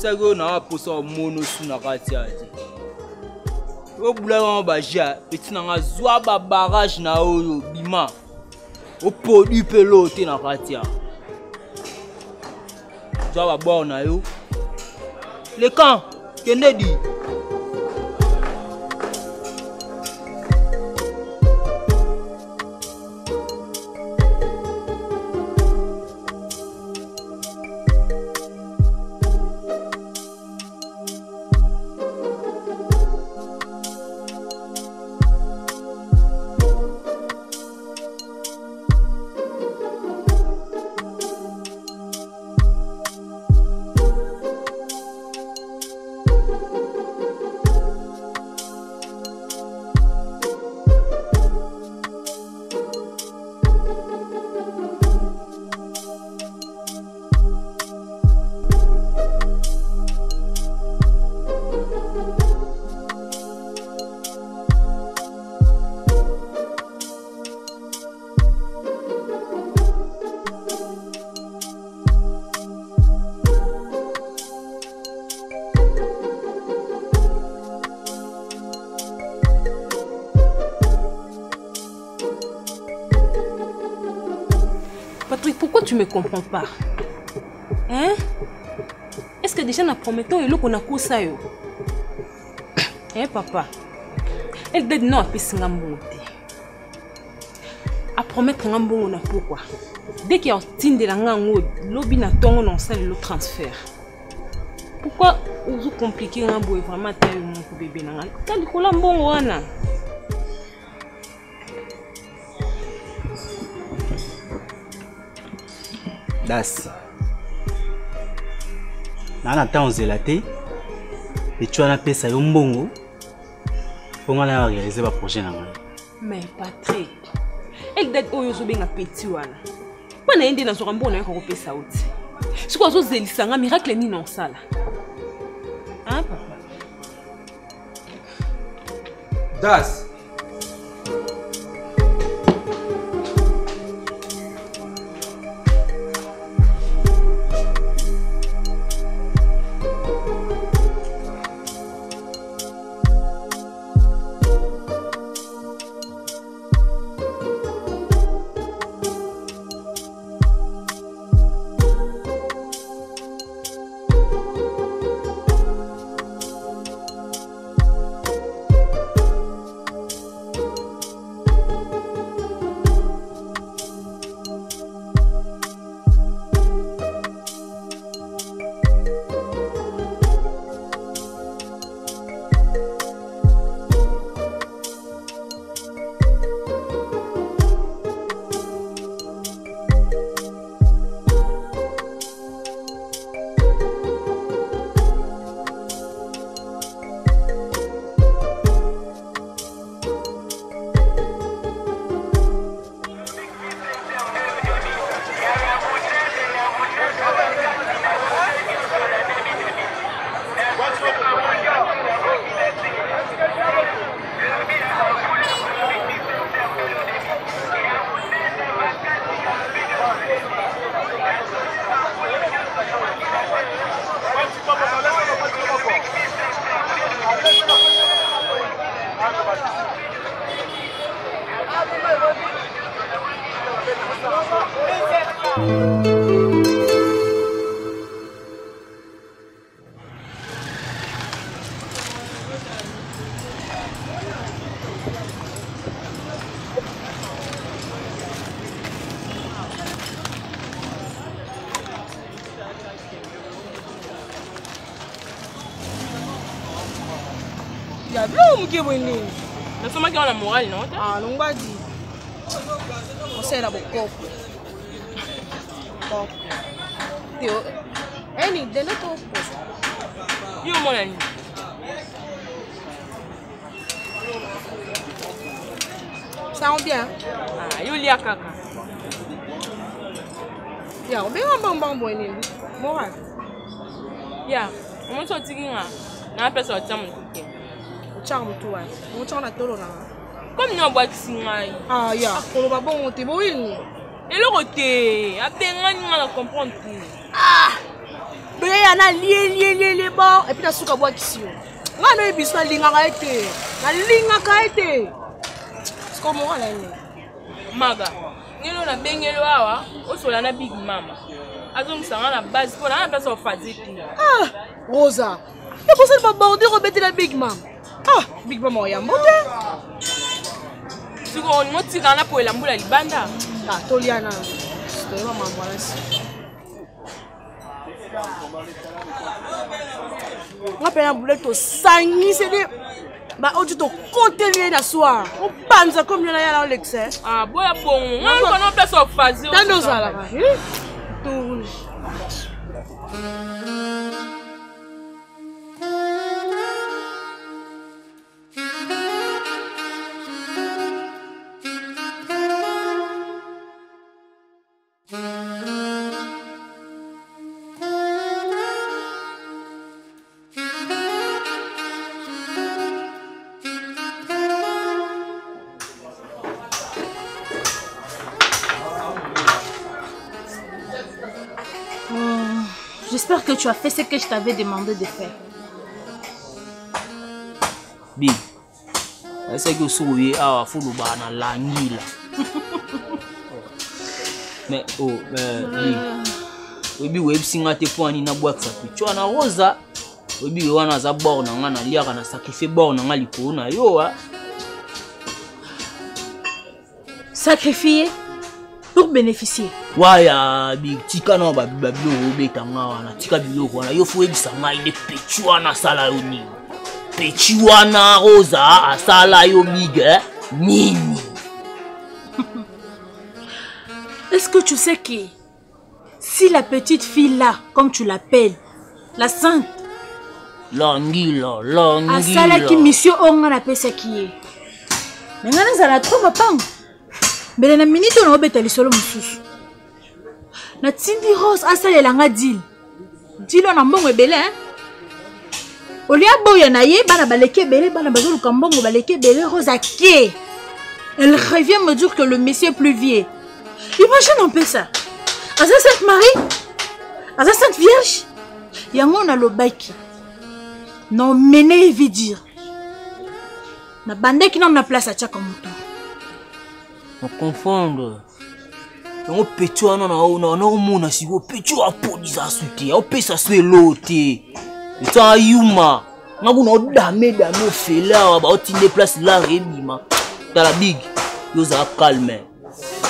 ça que na pour ça mono suna katia. O bula wa baja, petit na zwa ba barrage na oyo bima. O produit pelote na katia. Zwa ba bon na yo. Le camp, Kennedy. Patrick, pourquoi tu ne me comprends pas? Hein? Est-ce que déjà nous promettons et qu'on a quoi ça? Hein, papa? Elle dit non à pisser un bon thé. À promettre un bon on a pourquoi? Dès qu'il y a un team de la gangue, l'objet n'a pas on sait le transfert. Pourquoi vous compliquez un bon vraiment taille mon bébé n'a pas? Quand il coule un bon wana. Das. Nana temps zélaté. Et tu as appelé ça un bongo. Pour moi, là, réaliser le projet. Mais Patrick, elle date où vous bien appétit wana. Moi, n'ai pas un bon on a ça aussi. Si quoi vous zéli ça un miracle ni non ça là. Hein papa? Das. Ya bien ou qui est venu? Mais comment qui a la morale non? Ah non va dire. On sait la beaucoup. Bon. Théo. Eni, de l'autre poste. Yo mon ami. Ça va bien? Ah, yo lia kaka. Ya, on bien un bon bon ni. Moral. Ya, on sorti kinga. Na pesa o chamu kuke. Charme toi. On tient tolo na. Comme nous boit singai. Ah ya, pour ba bon te boil ni. Et le côté, a bien ngani na comprendre. Ah! Mais il y en a lié bon et puis la souka bois ici. Moi non il bisou linga ka été. Na linga ka été. C'est comme moi là. Maga. Ngelo na bengelo awa, osola na Big Mama. Azom sanga na base pour na place of faziti. Ah, Rosa. Et pour ça pas border rebêter la Big Mama. Ah, Big Mama ya monte. Tu on moti kana pour la mbula libanda. Ah, Toliana. C'est vraiment voilà ici. On appelle un boulet au sangi, c'est des. Bah, on dit au contenir la soir. On panza comme il y a dans l'excès. Ah, boya bon. On connaît place of faziti. Dans nos là. Tourne. J'espère que tu as fait ce que je t'avais demandé de faire. Big, c'est que souris à foutre dans la nuit là. Mais oh, Big, oui, si on a tes points ni na boîte ça tu as na Rosa, oui, on a za borne, on a lié on a sacrifié borne, on a l'icône, yo ah. Sacrifier pour bénéficier. Waya Big, tika na ba bilo betanga wana, tika bilo wana, yo faut ebisanga ile pechuana sala yoni. Pechuana Rosa asala yo Big, nini. Est-ce que tu sais que si la petite fille là, comme tu l'appelles, la sainte, Langila. asala qui mission on a appelé ça qui est. Mais on a la trop ma pang. Mais la minute on a obéi solo mususu. Na tindi Rose asala langa deal. Deal on a mbongo ebele hein. Olia boya na ye bana baleke ebele bana bazolu kambongo baleke ebele Rose aké. Elle revient me dire que le monsieur est plus vieux. Imagine un peu ça. Asa Sainte Marie, Asa Sainte Vierge. Yango na lobaki. Non mené veut dire. Na bande qui n'a place à chaka moto. On confond. On pechuana na mona si on pechu a polisa suti. On pesa se lote. Ça yuma. Na kuna dame fela ba otinde place là rebima. Tala Big. Yoza calme.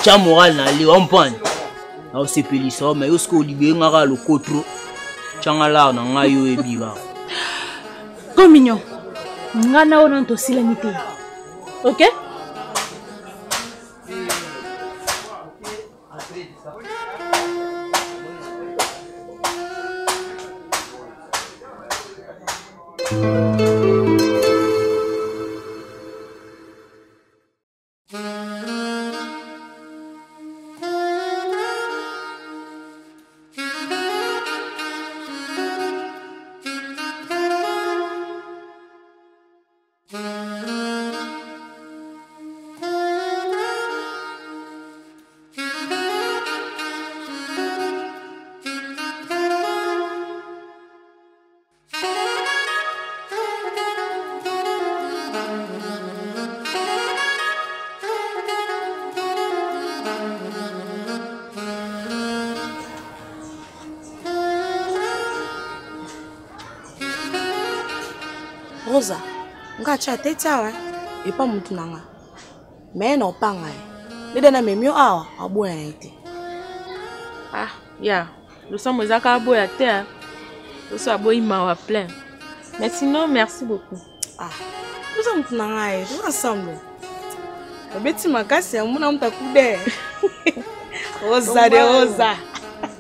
Cha moral na li on pan. Na o sepelisa mais yo sko libé ngaka lo kotro. Changa la na ngayo ebiga. Comme mignon. Ngana on to silanité. OK? Rosa, nga cha teta wa e pa mutu nanga. Mais non panga. Le dana memio awa aboya na ite. Ah, ya. Nous sommes aux acabos à terre. Nous sommes à plein. Mais sinon, merci beaucoup. Ah, nous sommes mutu nanga e, nous ensemble. Obeti makasi amuna mtakude. Rosa de Rosa.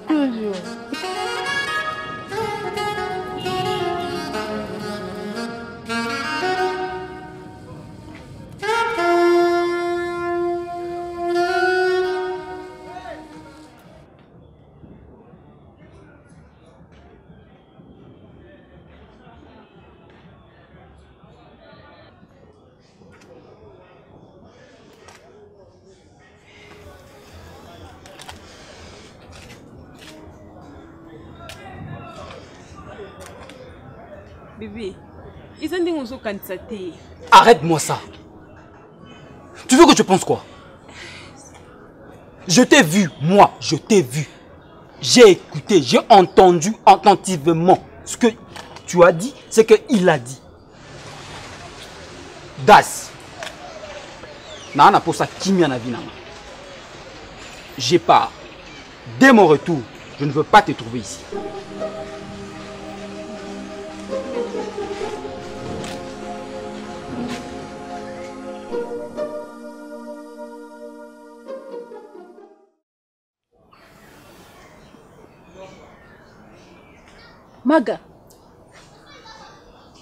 Toujours. Bébé, ils ont dit qu'on se candidaté. Arrête-moi ça. Tu veux que je pense quoi? Je t'ai vu, moi, je t'ai vu. J'ai écouté, j'ai entendu attentivement ce que tu as dit, c'est qu'il a dit. Das. Nana pour ça qui m'a vie. J'ai pars. Dès mon retour, je ne veux pas te trouver ici. Maga,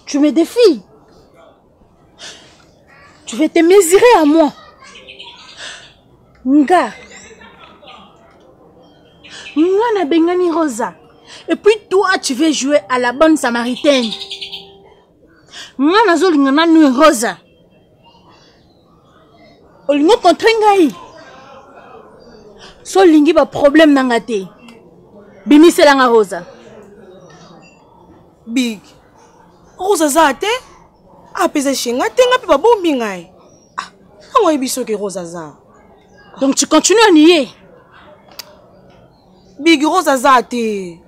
tu me défies. Tu veux te mesurer à moi. Nga. Nga na bengani Rosa. Et puis toi, tu veux jouer à la bonne samaritaine. Nga na zo lingana nu Rosa. Olingo contre ngai. So lingi ba problème nanga te. Bimisela nga Rosa. Big. Rosa zate? Apesa shinga tenga pe babombi ngai. Ah, on va biso ke Rosa za. Donc tu continues à nier. Big Rosa zate.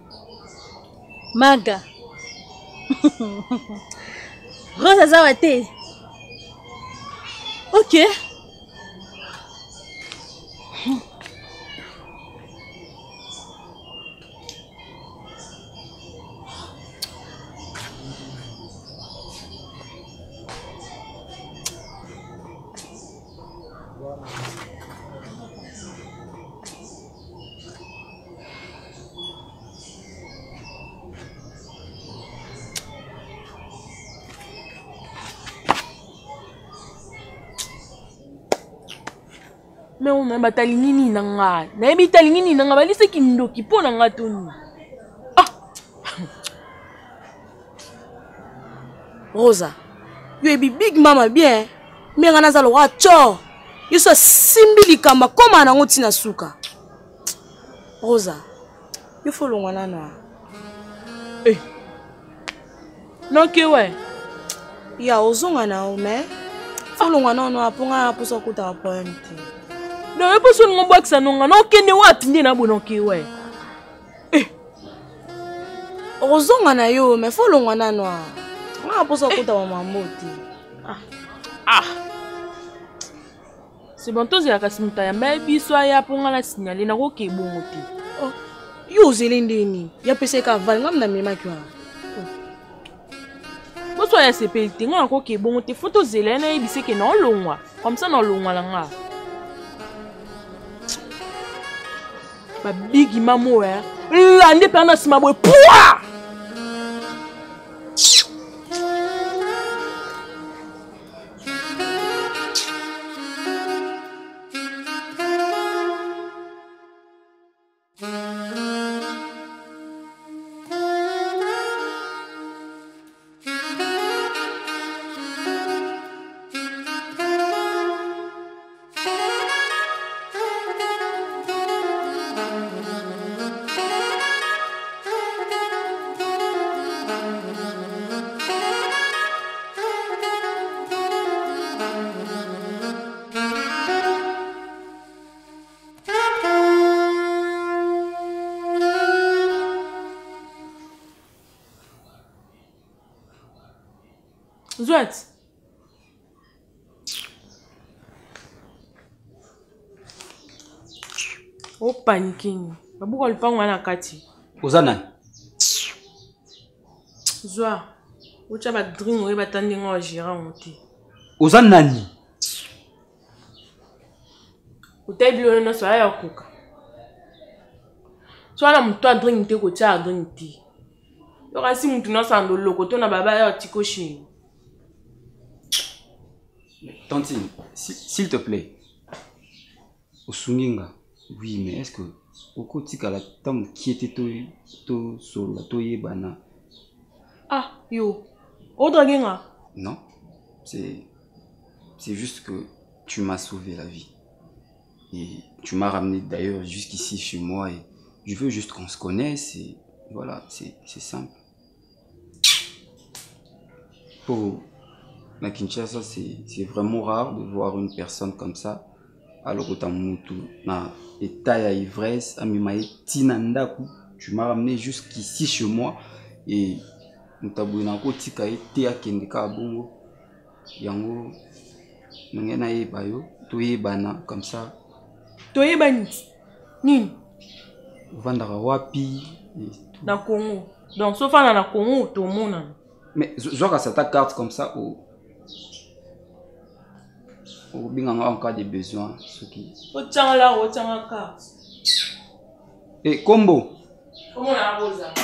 Maga. Rosa zawate. Ok. Mais on a batali nini nanga. Na yebi tali nini nanga balise kindoki po nanga toni. Ah. Rosa. You be big mama bien. Mais ngana za lo wa cho. You so simbili kamba koma na ngoti na suka. Rosa. You follow ngwana na. Eh. Non ke ouais. Ya ozonga na o me. Follow ngwana no aponga aposo kuta point. Non, mais pas on boit que ça non, non kene wat ndi na bonoki ouais. Eh. Ozonga na yo, mais follow ngwana no. Nga aposo kuta wa mamoti. Ah. Ah. C'est bon toi ya kasimta ya mais biso ya ponga la signaler na ko ke bongote. Oh. Yo zelendeni. Ya pese ka val ngam na mema kwa. Boso ya sepelite nga ko ke bongote photo zelena e biseke na longwa. Comme ça na longwa la nga. Ba big mamo ya. La nde pena sima boy poa. Zouet. Oh paniquing. Babuko lipango na kati. Ozana. Zoa. Ucha ba drink we batandi ngo jira onti. Ozana nani? Utebilo na so ya kuka. So na mtu a drink te ko cha drink ti. Yo kasi mtu na sando loko to na baba ya tikoshi. Tantine, s'il te plaît. Osunginga. Oui, mais est-ce que au tika la tam qui était to sur la toye bana? Ah, yo. Odragenga. Non. C'est juste que tu m'as sauvé la vie. Et tu m'as ramené d'ailleurs jusqu'ici chez moi et je veux juste qu'on se connaisse et voilà, c'est simple. Pour la Kinshasa, c'est vraiment rare de voir une personne comme ça. Alors que na état à ivresse, tu m'as ramené jusqu'ici chez moi et nous t'avons été à Kendeka Bongo. Yango, nous avons comme ça. Nini? Vandara wapi Na Congo. Donc, sauf na Congo, tout le monde. Mais Zoka, c'est ta carte comme ça ou bien en cas de besoin. Carte. Et combo. Comment la rosa?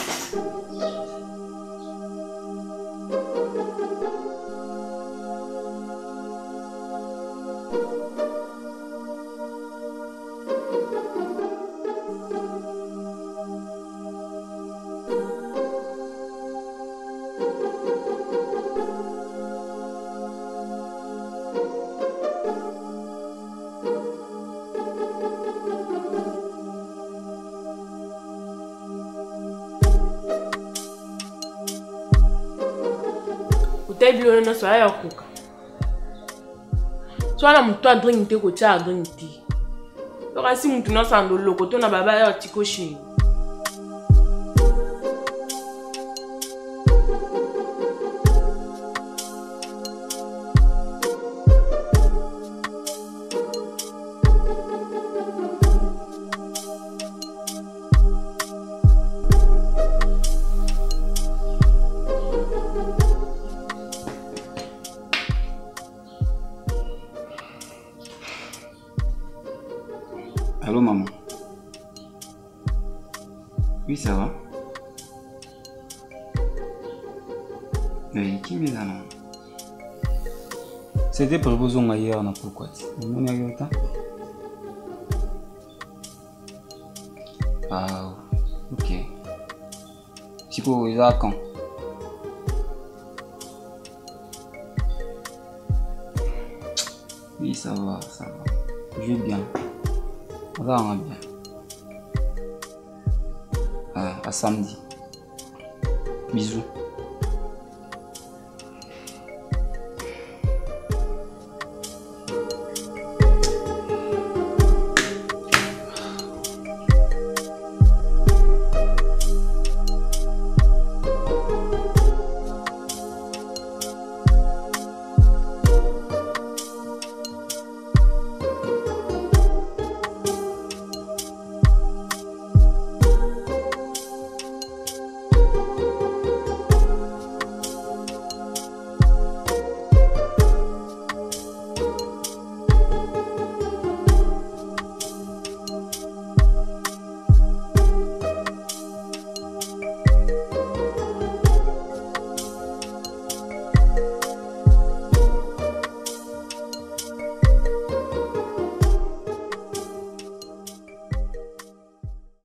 Biolo na soya kuka. Soya mtu a drink te ko cha drink te. Loka si mtu na sando loko to na baba ya tiko shi. Allô maman. Oui, ça va. Mais qui m'est là? C'était préposé hier, n'a pourquoi. On a eu le temps. Ah, ok. Si vous avez quand? Oui, ça va, ça va. Je vais bien. On va bien. À samedi. Bisous.